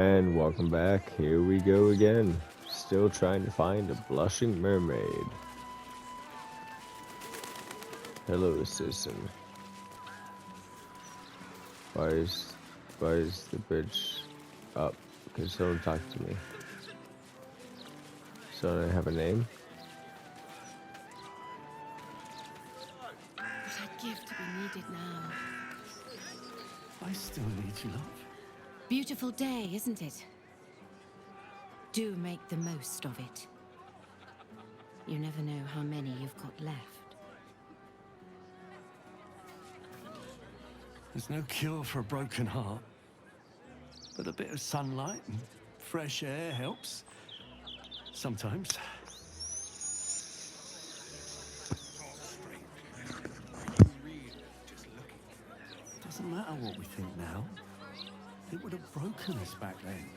And welcome back. Here we go again. Still trying to find a blushing mermaid. Hello, citizen. Why is why is the bridge up? Can someone talk to me? So I have a name? What I'd give to be needed now. I still need you, love. Beautiful day, isn't it? Do make the most of it. You never know how many you've got left. There's no cure for a broken heart. But a bit of sunlight and fresh air helps. Sometimes. Doesn't matter what we think now. It would have broken us back then.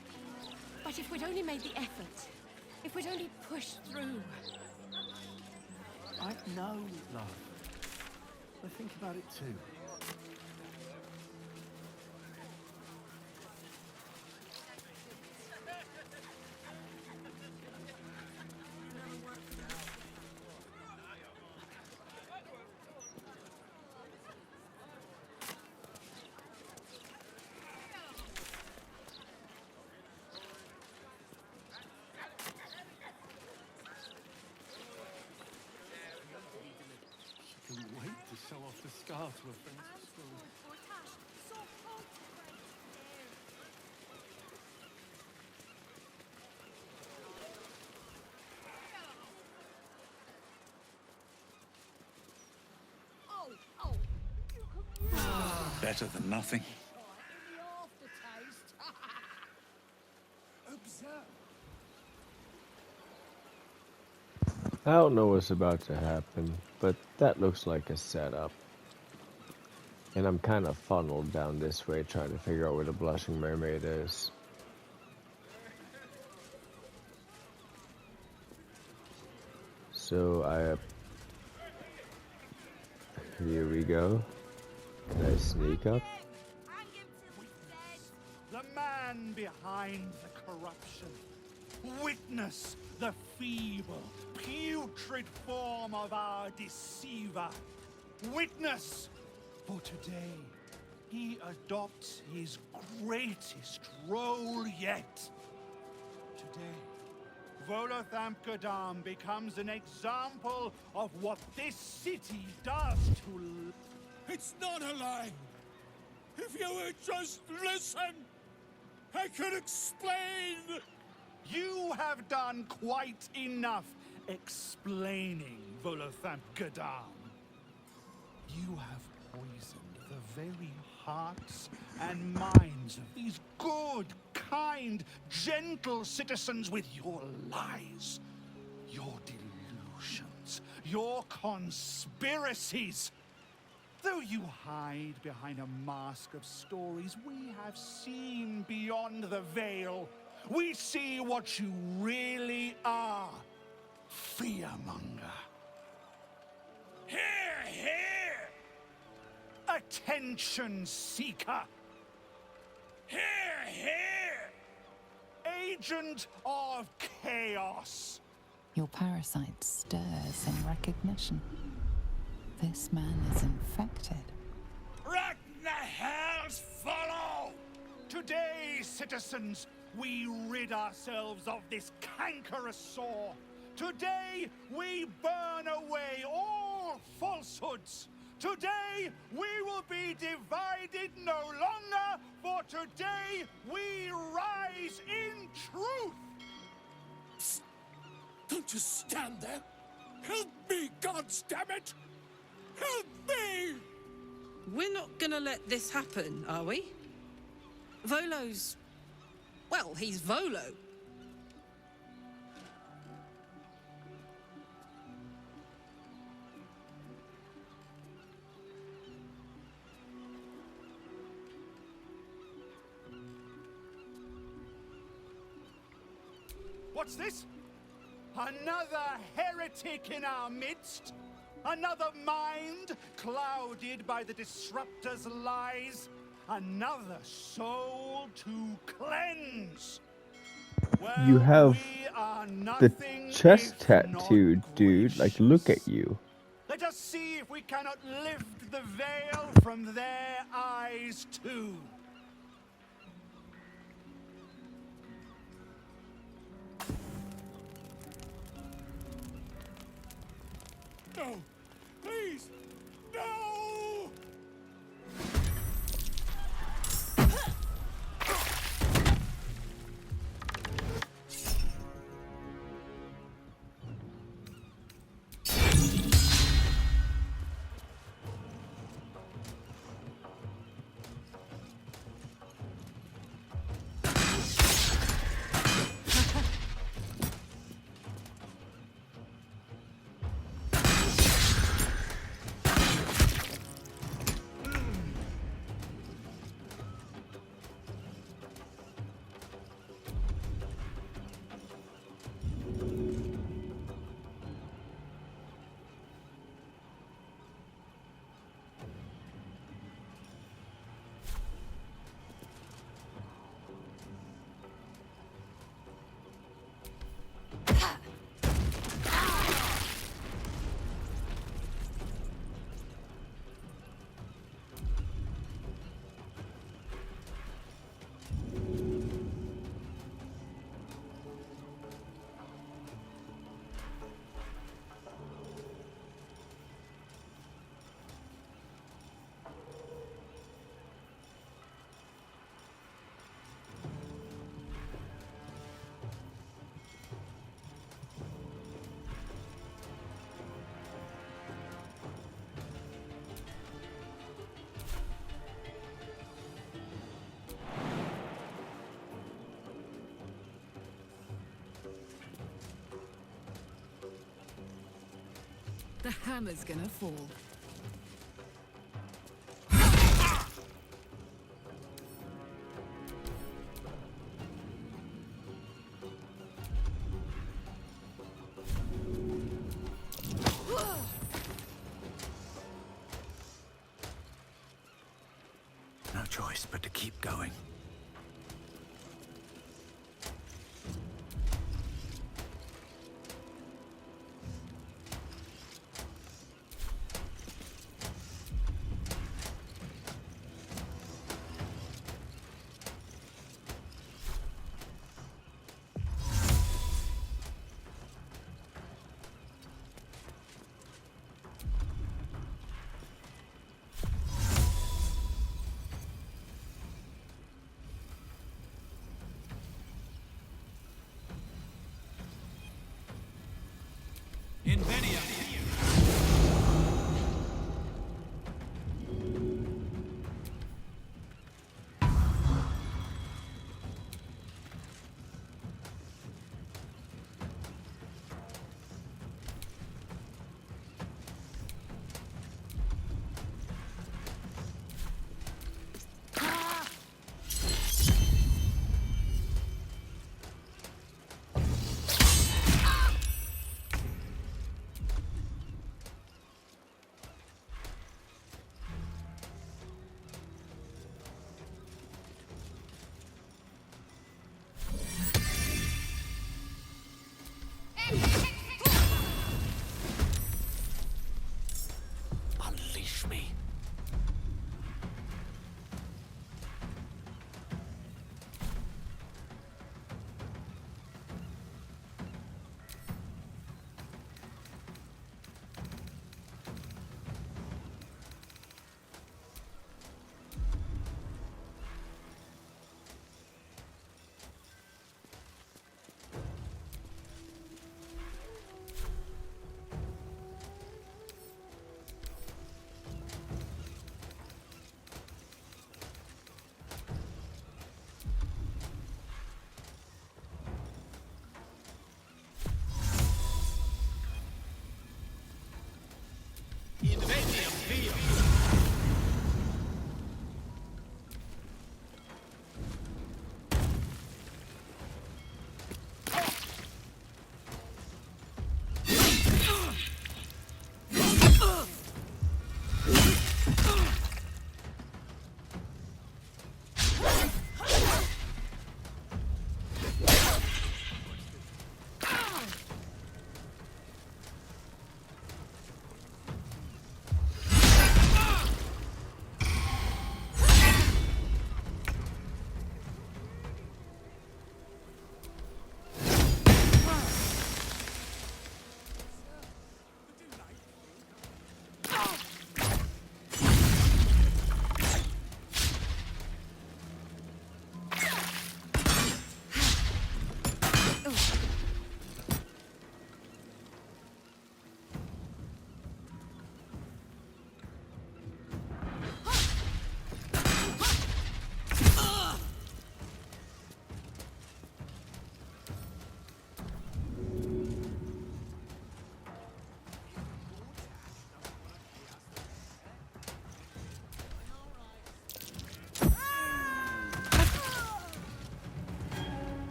But if we'd only made the effort, if we'd only pushed through. I know, love. I think about it too. She couldn't wait to show off the scar to her friends at school. Better than nothing. I don't know what's about to happen, but that looks like a setup. And I'm kind of funneled down this way trying to figure out where the blushing mermaid is. So here we go. Can I sneak up? The man behind the corruption. Witness the feeble, putrid form of our deceiver. Witness, for today he adopts his greatest role yet. Today, Volothamkadam becomes an example of what this city does to... It's not a lie! If you would just listen, I could explain! You have done quite enough explaining, Volothamkadam. You have poisoned the very hearts and minds of these good, kind, gentle citizens with your lies, your delusions, your conspiracies. Though you hide behind a mask of stories, we have seen beyond the veil. We see what you really are. Fearmonger. Here, here! Attention seeker. Here, here! Agent of chaos. Your parasite stirs in recognition. This man is infected. What the hells follow? Today, citizens, we rid ourselves of this cankerous sore. Today, we burn away all falsehoods. Today, we will be divided no longer, for today, we rise in truth. Psst. Don't just stand there. Help me, goddammit! Help me! We're not gonna let this happen, are we? Volo's... well, he's Volo. What's this? Another heretic in our midst? Another mind clouded by the disruptor's lies? Another soul able to cleanse. You Well, have we are the nothing chest if tattoo, not dude. Like, look at gracious. you. Let us see if we cannot lift the veil from their eyes too. No! Please! No! The hammer's gonna fall. No choice but to keep going.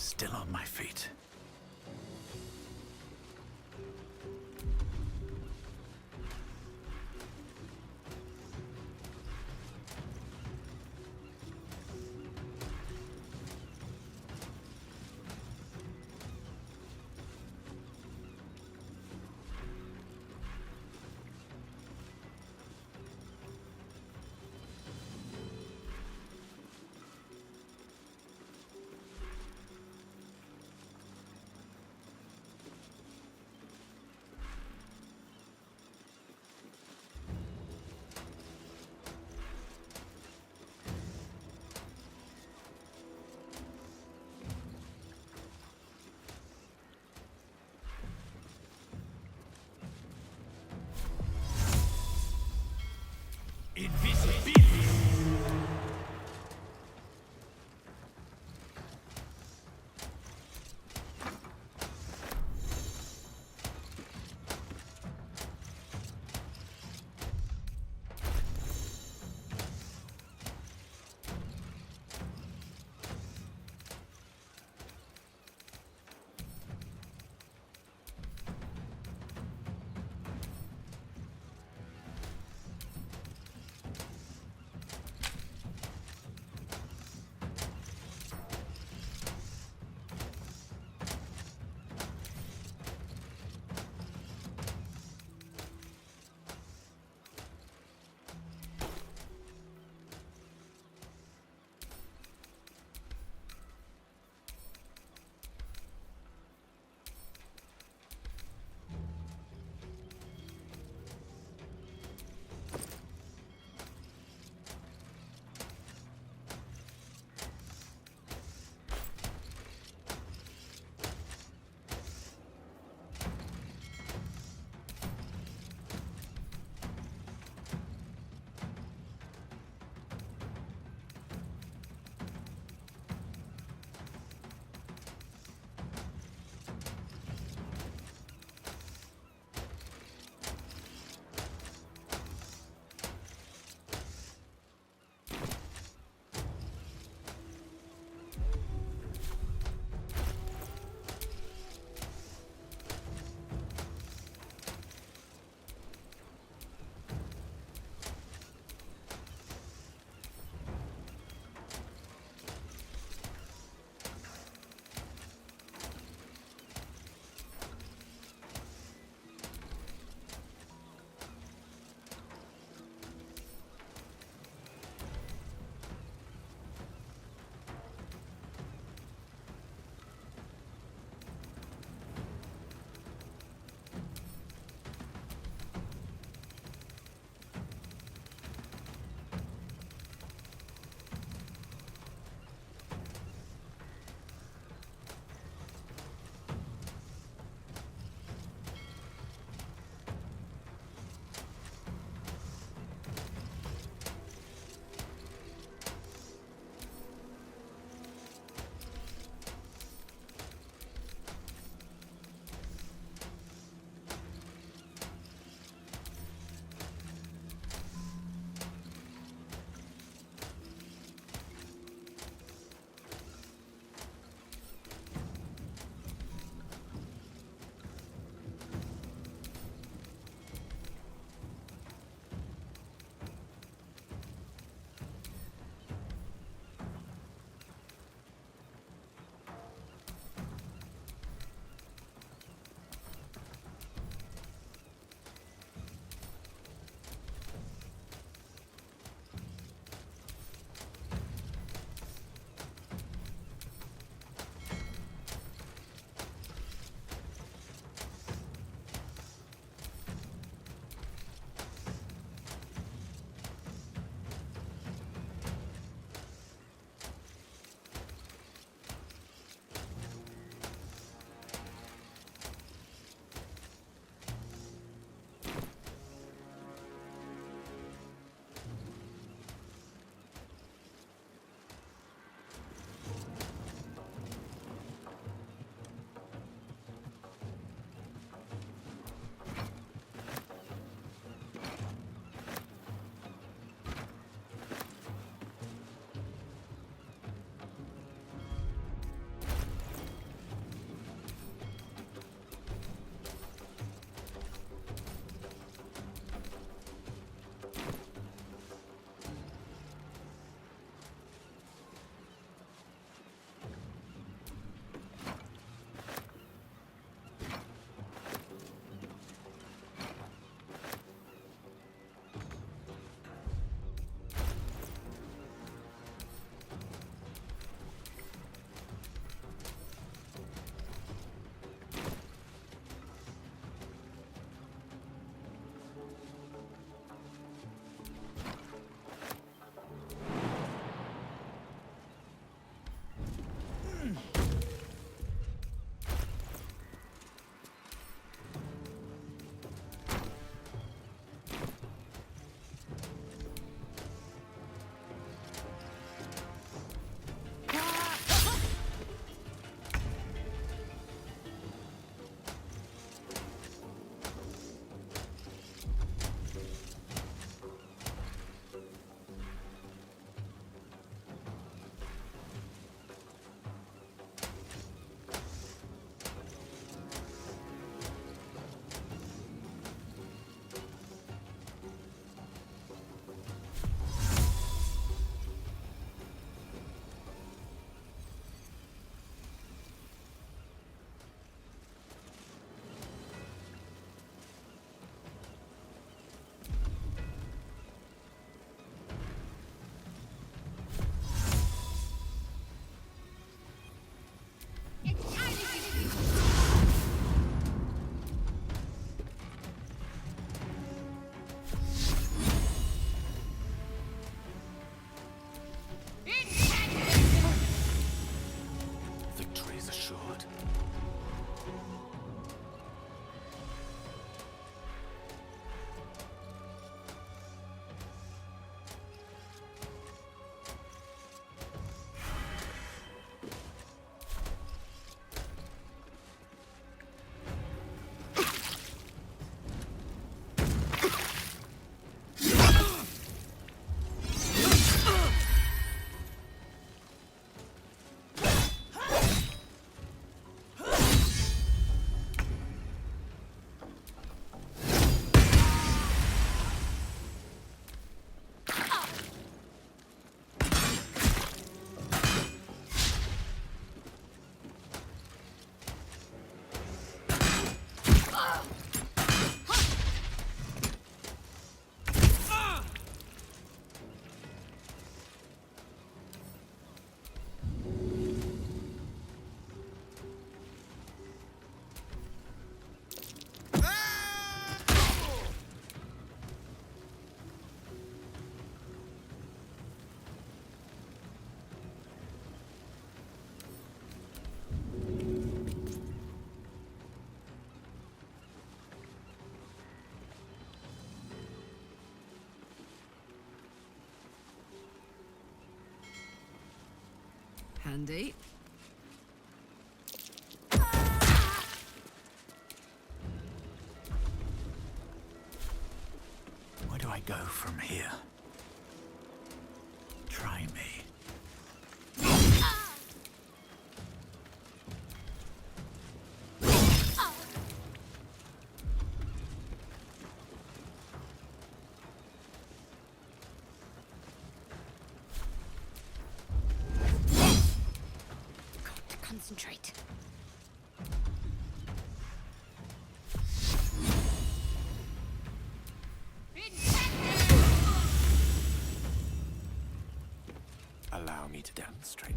Still on my feet. Handy. Where do I go from here? Try me. Got to concentrate. Allow me to demonstrate.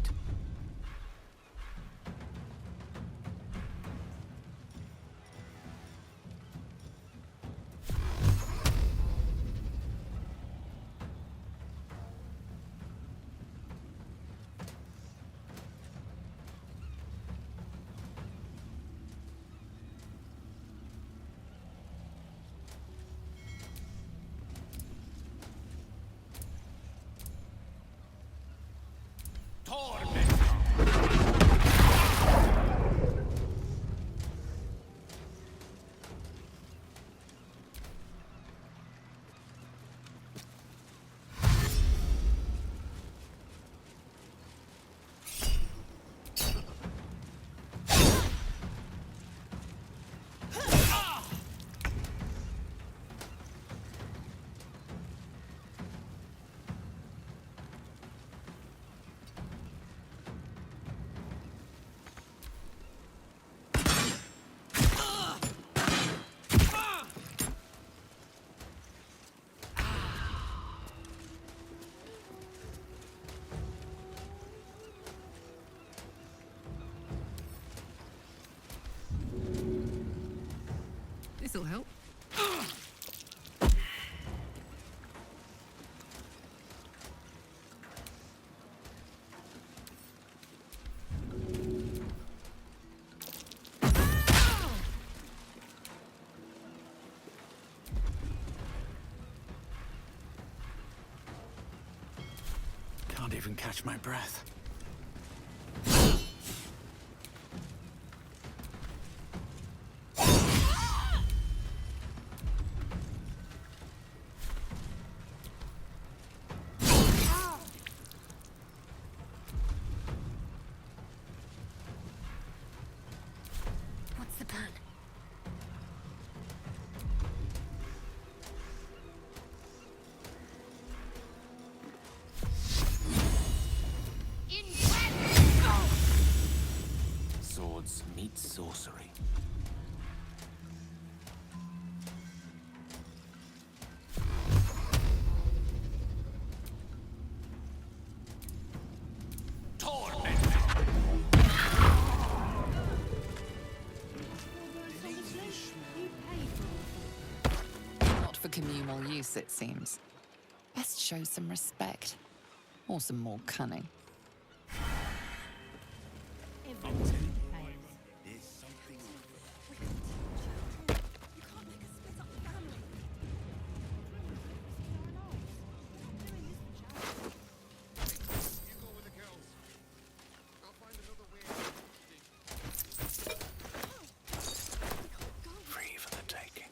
This'll help. Can't even catch my breath. What's the plan? Swords meet sorcery. Not for communal use, it seems. Best show some respect. Or some more cunning. Free for the taking.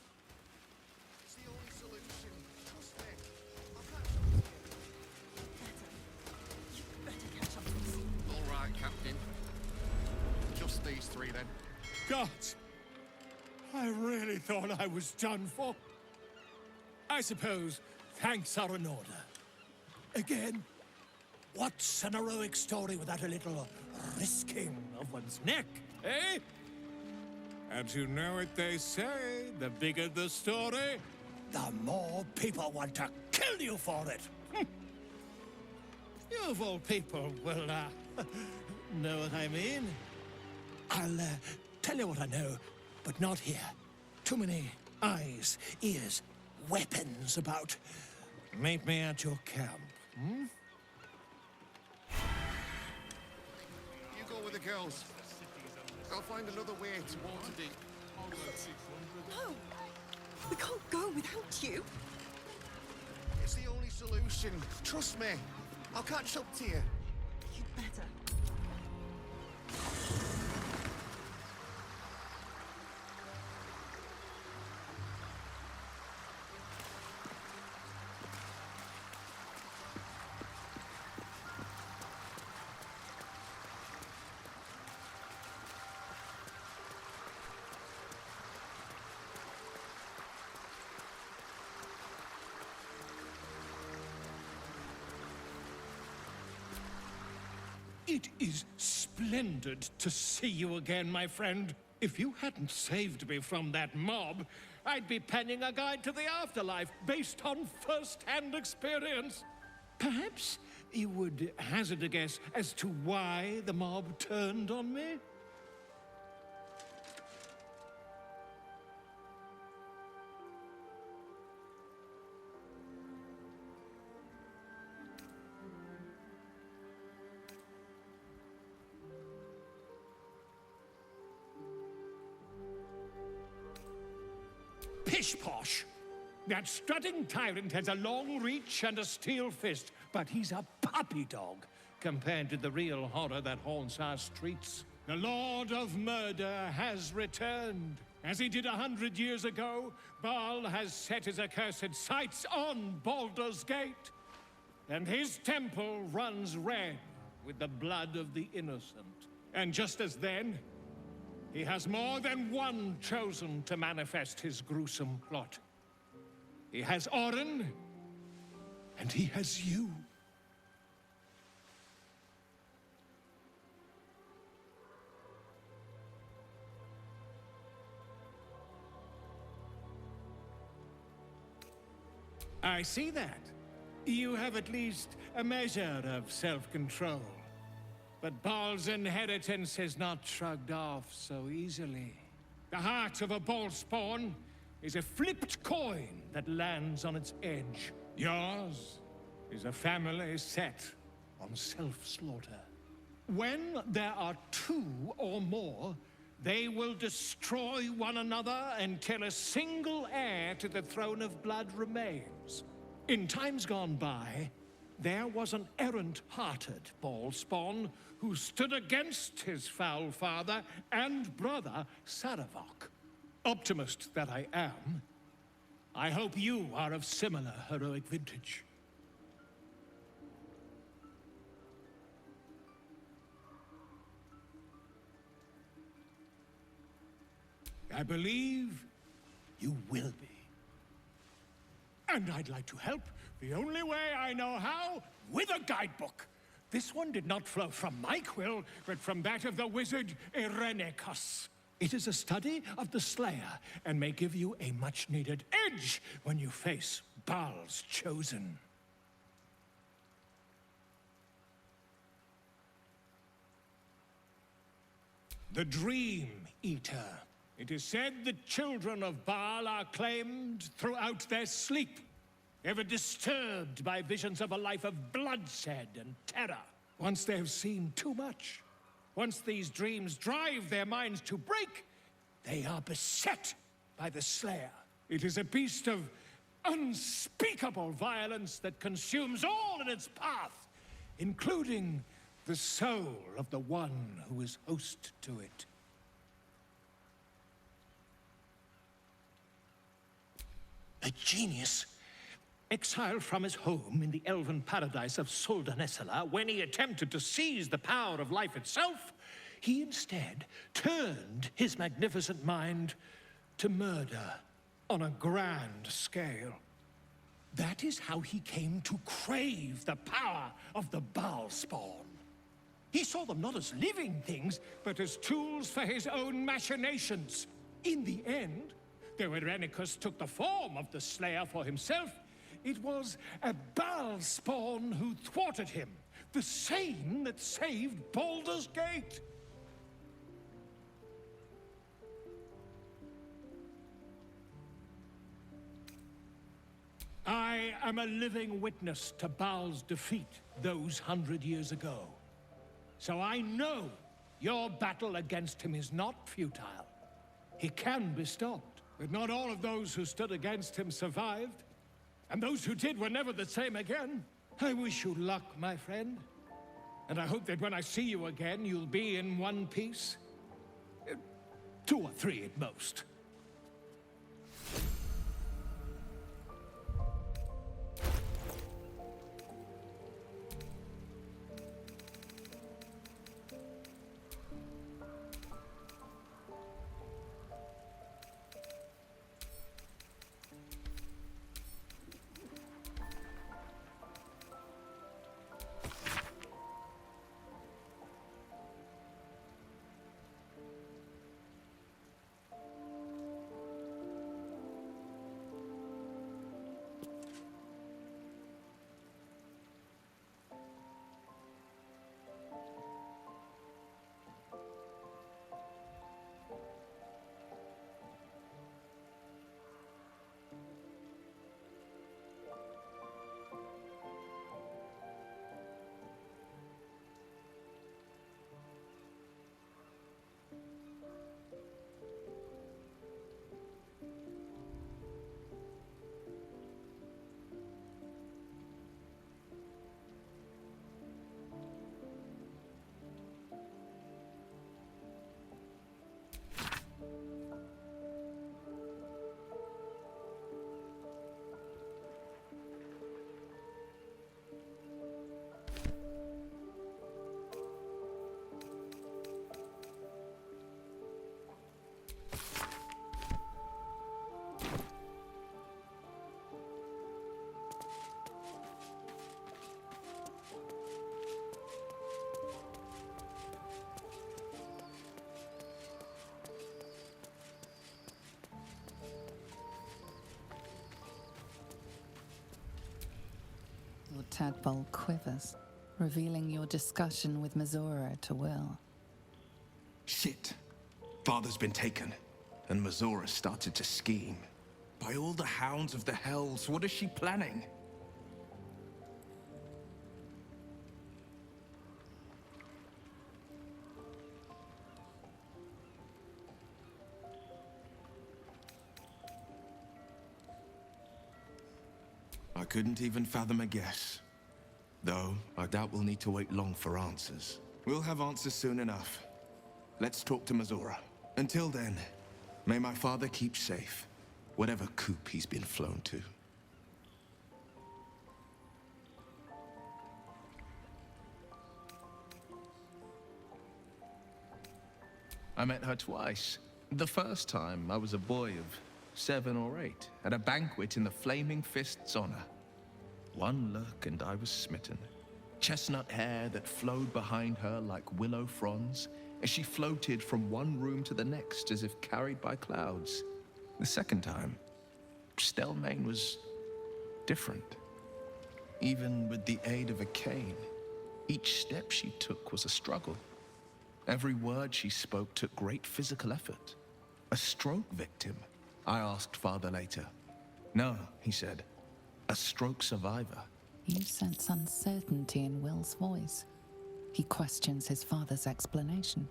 All right, Captain. Just these three, then. God, I really thought I was done for. I suppose thanks are in order. Again, what's an heroic story without a little risking of one's neck, eh? And you know what they say, the bigger the story, the more people want to kill you for it. You of all people will, know what I mean. I'll, tell you what I know, but not here. Too many eyes, ears, weapons about. Meet me at your camp, hmm? You go with the girls. I'll find another way to Waterdeep. No! We can't go without you. It's the only solution. Trust me. I'll catch up to you. You'd better. It is splendid to see you again, my friend. If you hadn't saved me from that mob, I'd be penning a guide to the afterlife based on first-hand experience. Perhaps you would hazard a guess as to why the mob turned on me? Pish-posh! That strutting tyrant has a long reach and a steel fist, but he's a puppy dog compared to the real horror that haunts our streets. The Lord of Murder has returned. As he did 100 years ago, Baal has set his accursed sights on Baldur's Gate. And his temple runs red with the blood of the innocent. And just as then, he has more than one chosen to manifest his gruesome plot. He has Orin, and he has you. I see that. You have at least a measure of self-control. But Baal's inheritance is not shrugged off so easily. The heart of a Baal spawn is a flipped coin that lands on its edge. Yours is a family set on self-slaughter. When there are two or more, they will destroy one another until a single heir to the throne of blood remains. In times gone by, there was an errant-hearted Baal spawn who stood against his foul father and brother, Saravok. Optimist that I am, I hope you are of similar heroic vintage. I believe you will be. And I'd like to help the only way I know how, with a guidebook. This one did not flow from my quill, but from that of the wizard Irenicus. It is a study of the Slayer, and may give you a much-needed edge when you face Baal's chosen. The Dream Eater. It is said the children of Baal are claimed throughout their sleep, ever disturbed by visions of a life of bloodshed and terror. Once they have seen too much, once these dreams drive their minds to break, they are beset by the Slayer. It is a beast of unspeakable violence that consumes all in its path, including the soul of the one who is host to it. A genius, exiled from his home in the elven paradise of Soldanessala, when he attempted to seize the power of life itself, he instead turned his magnificent mind to murder on a grand scale. That is how he came to crave the power of the Baal spawn. He saw them not as living things, but as tools for his own machinations. In the end, though Irenicus took the form of the Slayer for himself, it was a Baal spawn who thwarted him, the same that saved Baldur's Gate. I am a living witness to Baal's defeat those 100 years ago. So I know your battle against him is not futile. He can be stopped, but not all of those who stood against him survived. And those who did were never the same again. I wish you luck, my friend. And I hope that when I see you again, you'll be in one piece. 2 or 3 at most. tadpole quivers, revealing your discussion with Mizora to Will. Shit. Father's been taken, and Mizora started to scheme. By all the hounds of the hells, what is she planning? I couldn't even fathom a guess. Though, I doubt we'll need to wait long for answers. We'll have answers soon enough. Let's talk to Mizora. Until then, may my father keep safe, whatever coop he's been flown to. I met her twice. The first time, I was a boy of 7 or 8, at a banquet in the Flaming Fist's honor. One look and I was smitten. Chestnut hair that flowed behind her like willow fronds, as she floated from one room to the next as if carried by clouds. The second time, Stelmane was different. Even with the aid of a cane, each step she took was a struggle. Every word she spoke took great physical effort. A stroke victim? I asked Father later. No, he said. A stroke survivor. You sense uncertainty in Will's voice. He questions his father's explanation.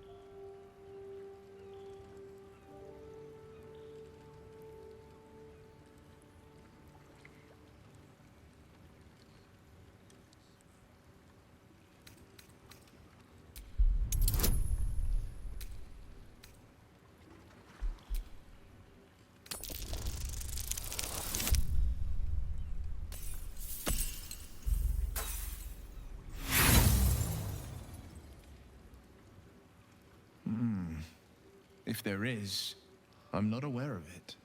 If there is, I'm not aware of it.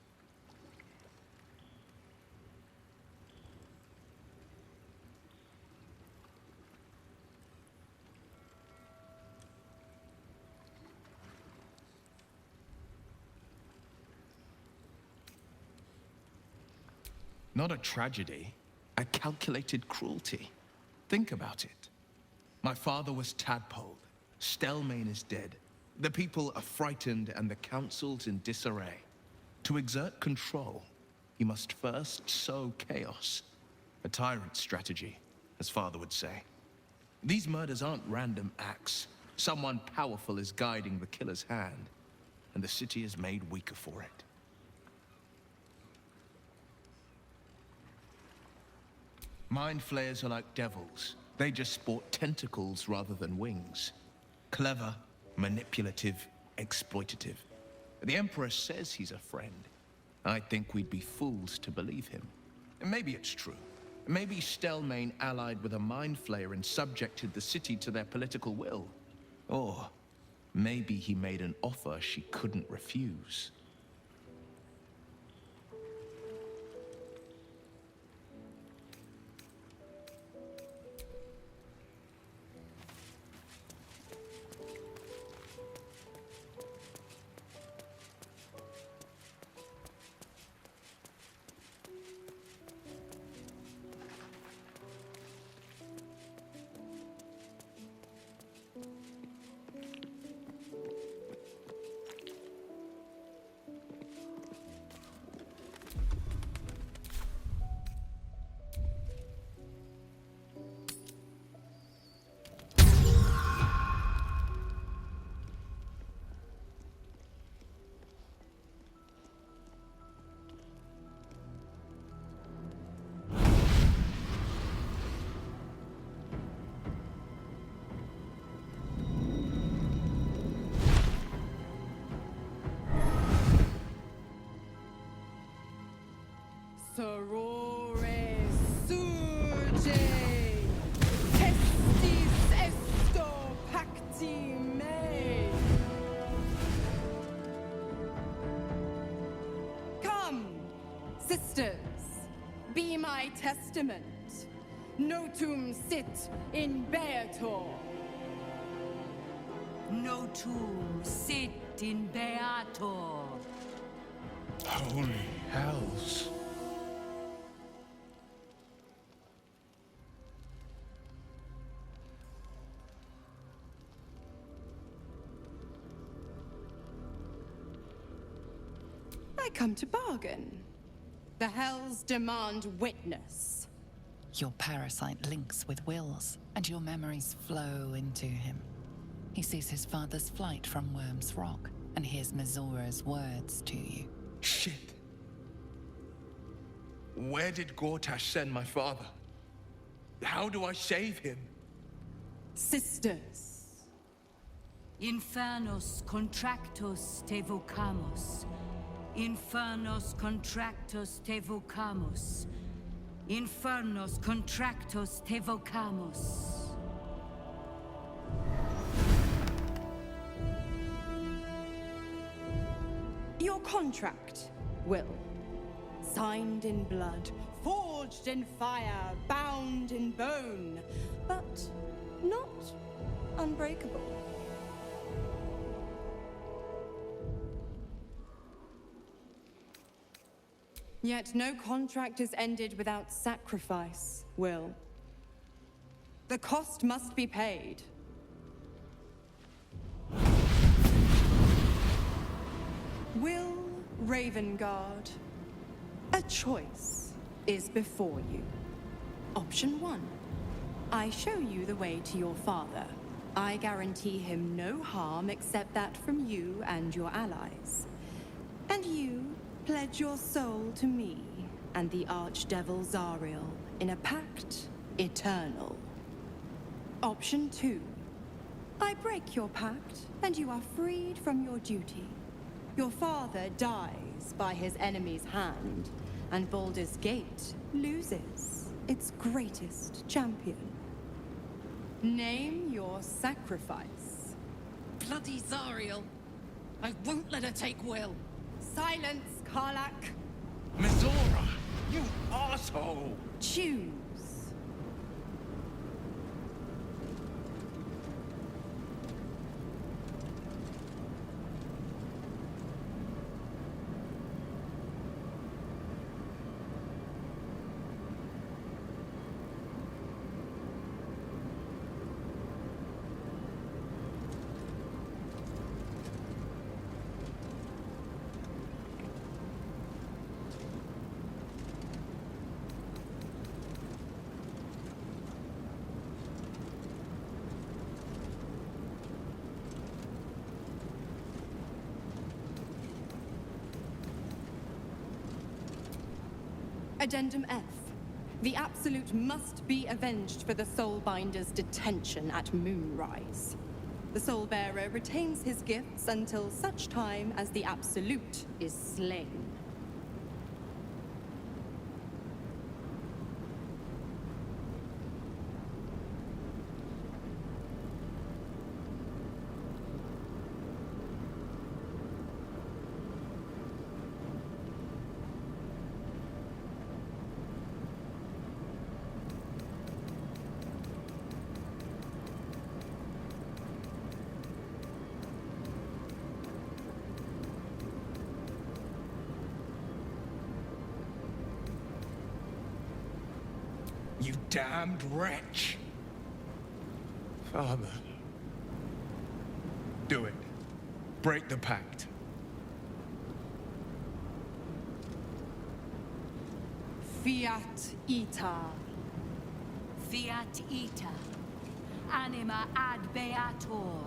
Not a tragedy, a calculated cruelty. Think about it. My father was tadpoled. Stelmane is dead. The people are frightened and the council's in disarray. To exert control, he must first sow chaos. A tyrant's strategy, as father would say. These murders aren't random acts. Someone powerful is guiding the killer's hand, and the city is made weaker for it. Mind flayers are like devils. They just sport tentacles rather than wings. Clever, manipulative, exploitative. The Emperor says he's a friend. I think we'd be fools to believe him. And maybe it's true. Maybe Stelmane allied with a mind flayer and subjected the city to their political will. Or maybe he made an offer she couldn't refuse. Sorore surge, testis esto pacti me. Come, sisters, be my testament. Notum sit in beator. Notum sit in beator. Holy hells. come to bargain. The Hells demand witness. Your parasite links with Will's, and your memories flow into him. He sees his father's flight from Worm's Rock, and hears Mizora's words to you. Shit. Where did Gortash send my father? How do I save him? Sisters. Infernos contractos te vocamos. Infernos contractos te vocamos. Infernos contractos te vocamos. Your contract, Will. Signed in blood, forged in fire, bound in bone, but not unbreakable. Yet no contract is ended without sacrifice, Will. The cost must be paid. Will Ravengard, a choice is before you. Option 1. I show you the way to your father. I guarantee him no harm except that from you and your allies. And you pledge your soul to me and the Archdevil Zariel in a pact eternal. Option 2. I break your pact and you are freed from your duty. Your father dies by his enemy's hand, and Baldur's Gate loses its greatest champion. Name your sacrifice. Bloody Zariel. I won't let her take Will. Silence, Karlak. Mizora, you asshole! Choose. Addendum F. The Absolute must be avenged for the Soulbinder's detention at Moonrise. The Soulbearer retains his gifts until such time as the Absolute is slain. You damned wretch! Father. Do it. Break the pact. Fiat Ita. Fiat ita. Anima ad beator.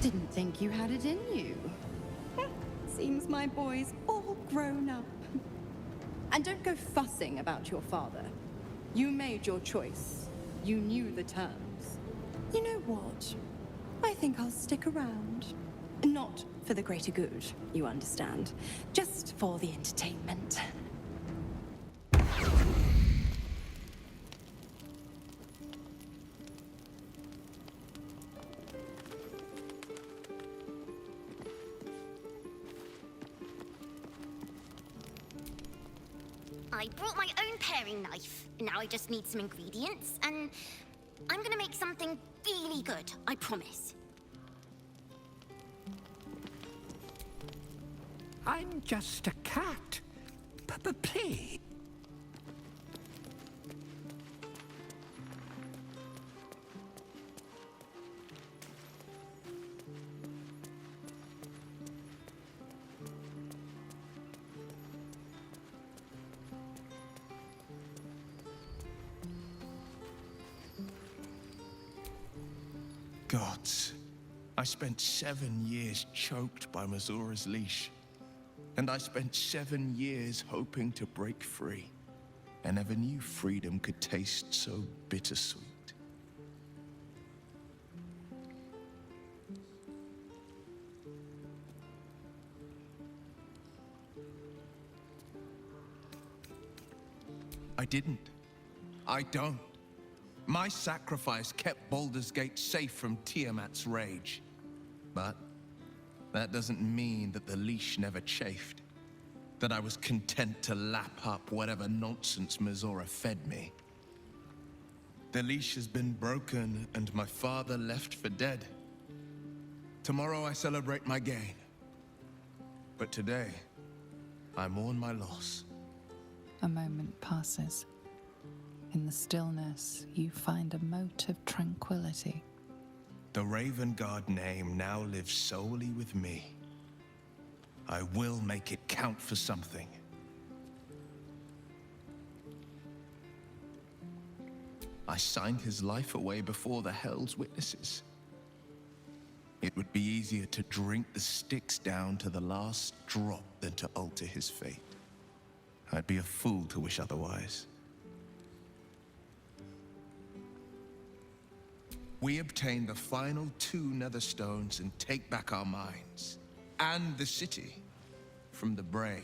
Didn't think you had it in you. Seems my boy's all grown up. And don't go fussing about your father. You made your choice. You knew the terms. You know what? I think I'll stick around. Not for the greater good, you understand. Just for the entertainment. I brought my own paring knife. Now I just need some ingredients, and I'm gonna make something really good, I promise. I'm just a cat. Please. Gods, I spent 7 years choked by Mazura's leash. And I spent 7 years hoping to break free. I never knew freedom could taste so bittersweet. I didn't. I don't. My sacrifice kept Baldur's Gate safe from Tiamat's rage. But that doesn't mean that the leash never chafed. That I was content to lap up whatever nonsense Mizora fed me. The leash has been broken and my father left for dead. Tomorrow I celebrate my gain. But today, I mourn my loss. A moment passes. In the stillness, you find a mote of tranquility. The Raven Guard name now lives solely with me. I will make it count for something. I signed his life away before the Hell's witnesses. It would be easier to drink the sticks down to the last drop than to alter his fate. I'd be a fool to wish otherwise. We obtain the final 2 netherstones and take back our minds. And the city from the brain.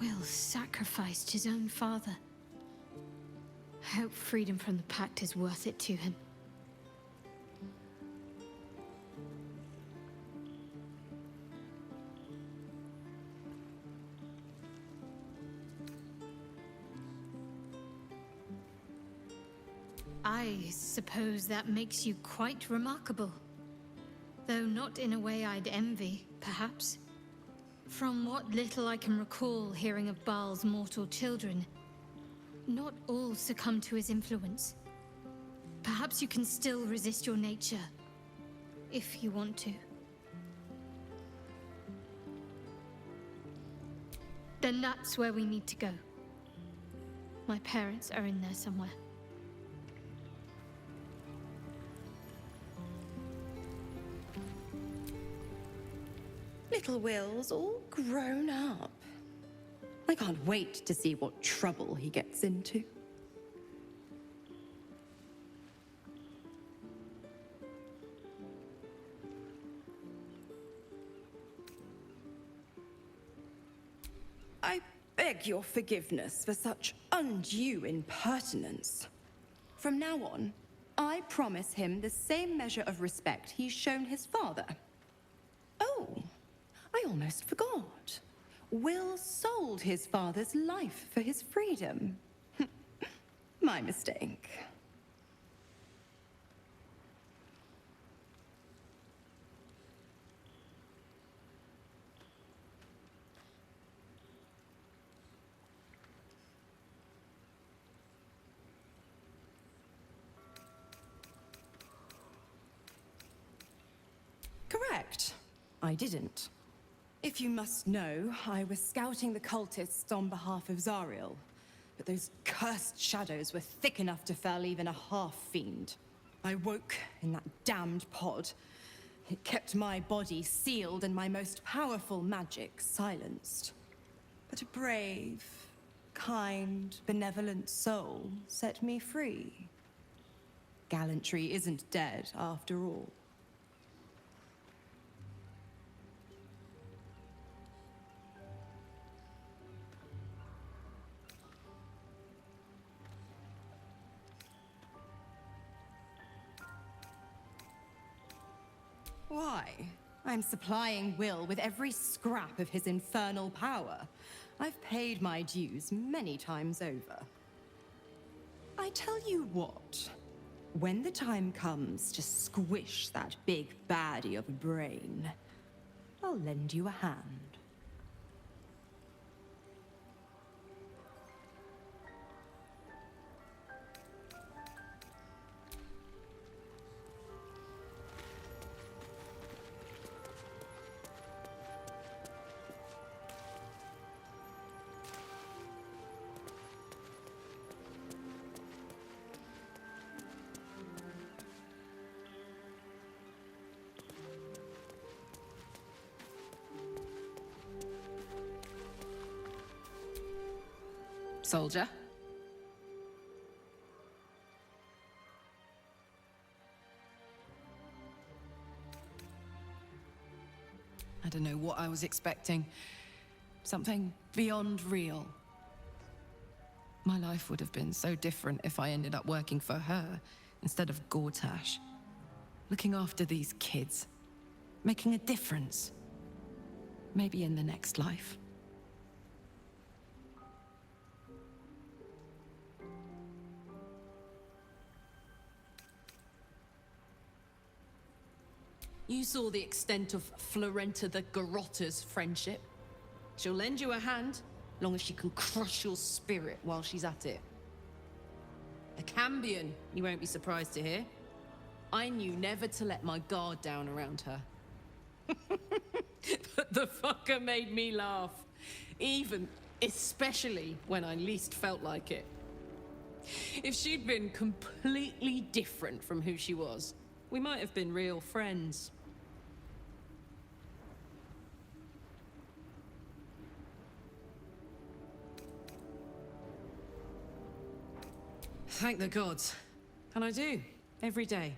Will sacrificed his own father. I hope freedom from the Pact is worth it to him. I suppose that makes you quite remarkable. Though not in a way I'd envy, perhaps. From what little I can recall hearing of Baal's mortal children, not all succumb to his influence. Perhaps you can still resist your nature, if you want to. Then that's where we need to go. My parents are in there somewhere. Little Will's all grown up. I can't wait to see what trouble he gets into. I beg your forgiveness for such undue impertinence. From now on, I promise him the same measure of respect he's shown his father. Oh, I almost forgot. Will sold his father's life for his freedom. My mistake. Correct. I didn't. If you must know, I was scouting the cultists on behalf of Zariel. But those cursed shadows were thick enough to fell even a half-fiend. I woke in that damned pod. It kept my body sealed and my most powerful magic silenced. But a brave, kind, benevolent soul set me free. Gallantry isn't dead after all. Why? I'm supplying Will with every scrap of his infernal power. I've paid my dues many times over. I tell you what, when the time comes to squish that big baddie of a brain, I'll lend you a hand. soldier. I don't know what I was expecting. Something beyond real. My life would have been so different if I ended up working for her instead of Gortash. Looking after these kids. Making a difference. Maybe in the next life. You saw the extent of Florenta the Garrotta's friendship. She'll lend you a hand, long as she can crush your spirit while she's at it. A Cambion, you won't be surprised to hear. I knew never to let my guard down around her. But the fucker made me laugh. Especially when I least felt like it. If she'd been completely different from who she was, we might have been real friends. Thank the gods. And I do, every day.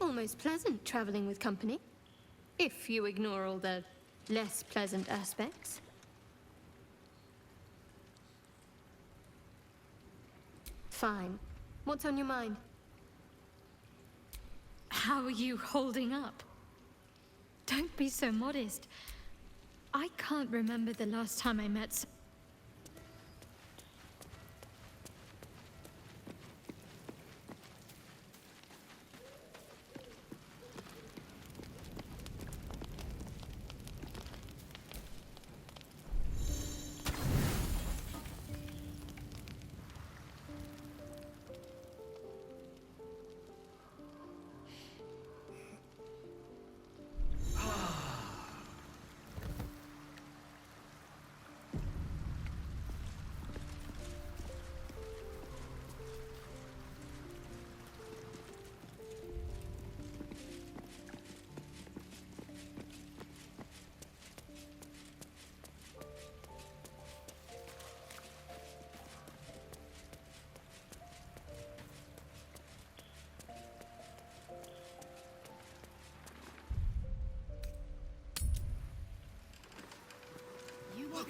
Almost pleasant traveling with company, if you ignore all the less pleasant aspects. Fine. What's on your mind? How are you holding up? Don't be so modest. I can't remember the last time I met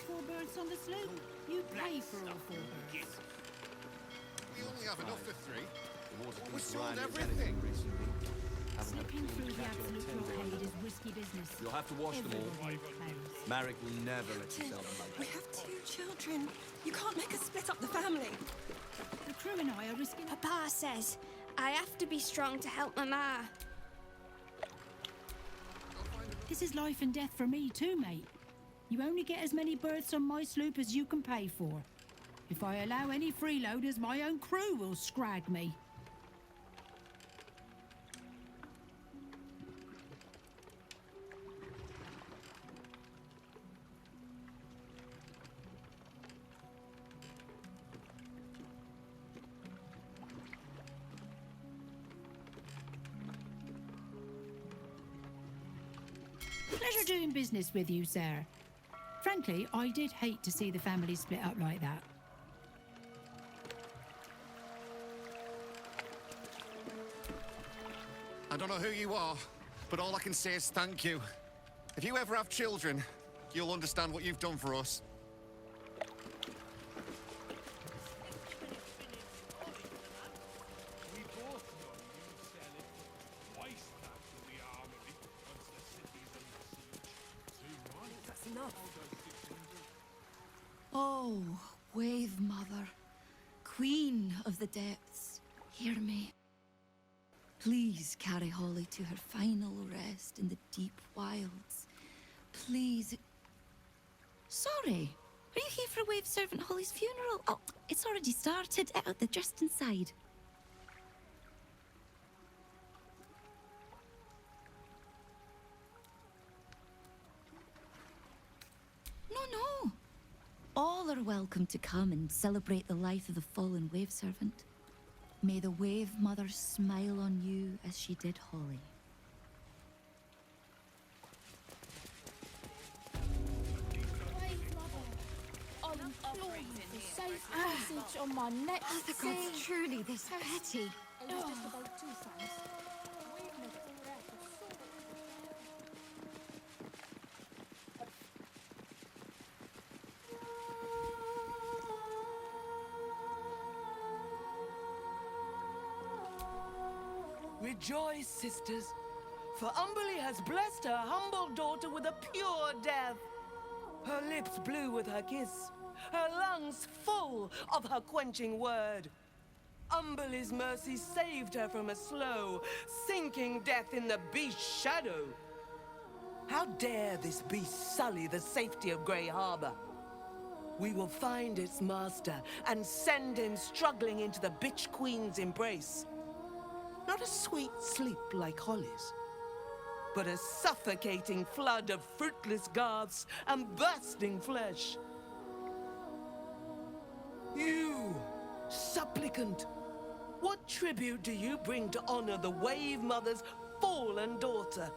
Four birds on the slope. You pay for all four birds. We only have enough for 3. We sold everything. Slipping through the absolute blockade is risky business. You'll have to wash them all. Marek will never let you sell them like We that. have 2 children. You can't make us split up the family. The crew and I are risking... Papa says I have to be strong to help Mama. This is life and death for me too, mate. You only get as many berths on my sloop as you can pay for. If I allow any freeloaders, my own crew will scrag me. Pleasure doing business with you, sir. Frankly, I did hate to see the family split up like that. I don't know who you are, but all I can say is thank you. If you ever have children, you'll understand what you've done for us. We both know you sell it for twice that to the armory once the city's under siege. Too right. That's enough. Oh, Wave Mother, Queen of the Depths, hear me. Please carry Holly to her final rest in the deep wilds. Please. Sorry, are you here for Wave Servant Holly's funeral? Oh, it's already started. They're just inside. No. All are welcome to come and celebrate the life of the fallen Wave Servant. May the Wave Mother smile on you as she did Holly. I'll implore you for safe passage on my next Are the gods truly this petty? Rejoice, sisters, for Umberly has blessed her humble daughter with a pure death. Her lips blue with her kiss, her lungs full of her quenching word. Umberly's mercy saved her from a slow, sinking death in the beast's shadow. How dare this beast sully the safety of Grey Harbor? We will find its master and send him struggling into the bitch queen's embrace. Not a sweet sleep like Holly's, but a suffocating flood of fruitless garths and bursting flesh. You, supplicant, what tribute do you bring to honor the Wave Mother's fallen daughter?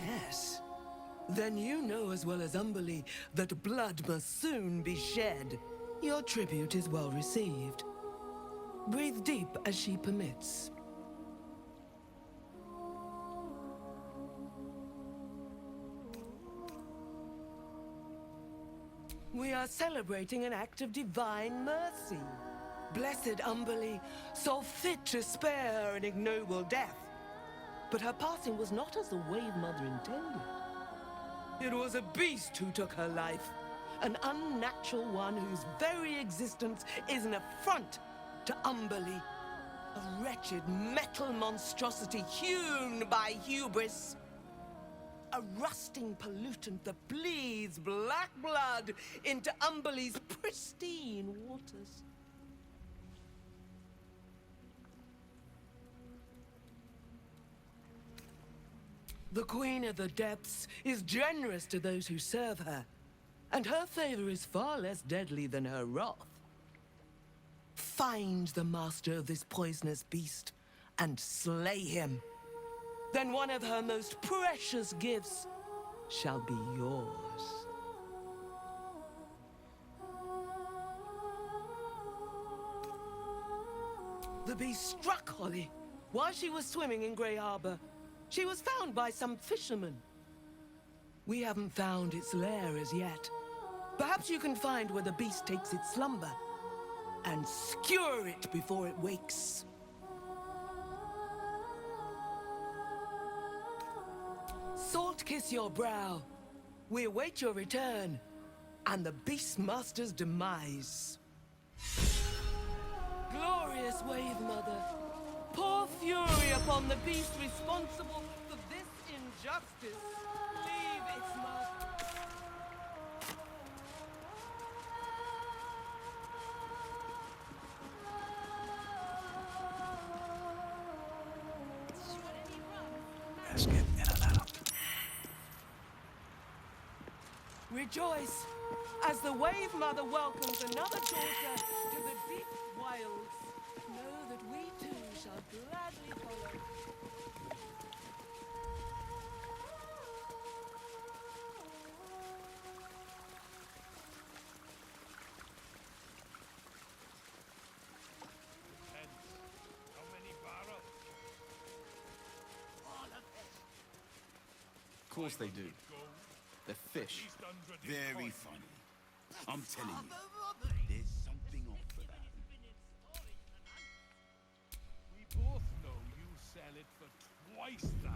Yes. Then you know as well as Umberly that blood must soon be shed. Your tribute is well received. Breathe deep as she permits. We are celebrating an act of divine mercy. Blessed Umberly saw fit to spare her an ignoble death. But her passing was not as the Wave Mother intended. It was a beast who took her life, an unnatural one whose very existence is an affront to Umberly. A wretched metal monstrosity hewn by hubris. A rusting pollutant that bleeds black blood into Umberly's pristine waters. The Queen of the Depths is generous to those who serve her, and her favor is far less deadly than her wrath. Find the master of this poisonous beast and slay him. Then one of her most precious gifts shall be yours. The beast struck Holly while she was swimming in Grey Harbor. She was found by some fishermen. We haven't found its lair as yet. Perhaps you can find where the beast takes its slumber and skewer it before it wakes. Salt kiss your brow. We await your return and the Beastmaster's demise. Glorious Wave Mother, pour fury upon the beast responsible for this injustice. Leave its mark. Let's get in and out. Rejoice as the Wave Mother welcomes another daughter to the deep wilds. Know that we too shall gladly follow. course they do. They're fish. Very funny. I'm telling you, there's something off about them. We both know you sell it for twice that.